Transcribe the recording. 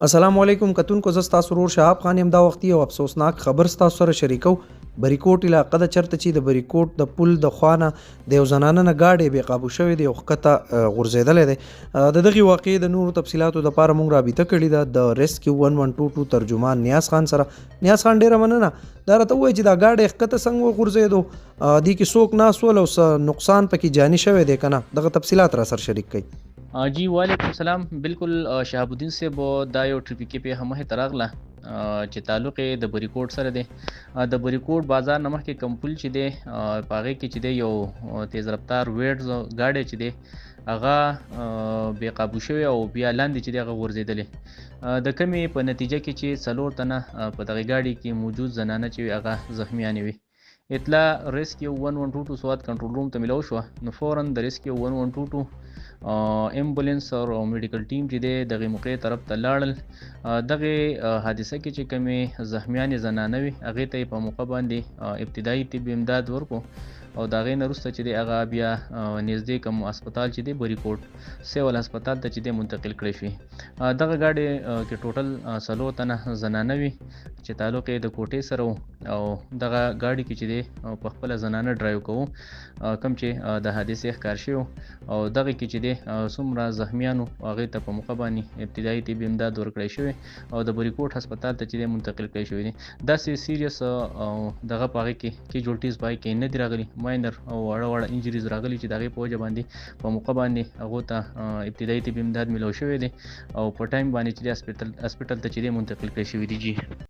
السلام علیکم کتونکو زه ستاسو ورور شهاب خان یم. دا وختي یو افسوسناک خبر ستاسو سره شریکو. بریکوټ علاقه د چرته چې د بریکوټ د پل د خوا نه د یو زنانه نه ګاډی بې قابو شوی دی او ښکته غورځېدلی دی. د دغې واقعې د نورو تفصیلاتو دپاره موږ رابطه کړې ده د ریسکیو 1122 ترجمان نیاز خان سره. نیاز خان ډېره مننه. دا راته ووایي چې دا ګاډی ښکته څنګه وغورځېدو، دې کې څوک ناست ول او څه نقصان پکې جاني شوی دی که نه؟ دغه تفصیلات را سره شریک کړئ. جی وعلیکم السلام. بالکل شهاب الدین صاحب دا یو ټریفیکي پیښه مخې ته راغله چې تعلق یې د بریکوټ سره دی. د بریکوټ بازار نه مخکې کوم پل چې دی په هغې کې چې دی یو تیز رفتار ویډز ګاډی چې دی هغه بې قابو شوی او بیا لاندې چې دی هغه غورځېدلی، د کمې په نتیجه کې چې 4 تنه په دغې ګاډي کې موجود زنانه چې وي هغه زخمیانې وي. اطلاع ریسکیو 1122 سوات کنټرول روم ته ملو شوه، نو فوراً د ریسکیو 1122 امبولانس او میډیکل ټیم چې دی دغې موقع طرف ته لاړل. دغې حادثه کې چې کومې زخمیانې زنانه وي هغې ته یې په موقع باندې ابتدایي طبي امداد ورکړو او د هغې نه وروسته چې دی هغه بیا نږدې کوم هسپتال چې دی بریکوټ سیول هسپتال ته چې دی منتقل کړی شوي. دغه ګاډی کې ټوټل 4 تنه زنانه وي چې تعلق یې د کوټې سره و او دغه ګاډي کې چې دی په خپله زنانه ډرایو کوو کوم چې د حادثې ښکار شوي او دغه کې چې دی څومره زخمیانو هغې ته په موقع باندې ابتدایي طبي امداد ورکړی شوی او د بریکوټ هسپتال ته چې دی منتقل کړی شوی دی. داسې سیریس دغه په هغې کې کیجوالټیز په هغې کې نه دي راغلي، ماینر او وړه انجریز راغلي چې د هغې په وجه باندې په موقع باندې هغو ته ابتدایي طبي امداد میلاو شوی دی او په ټایم باندې چې دی هسپتال ته چې دی منتقل کړی شوي دي. جی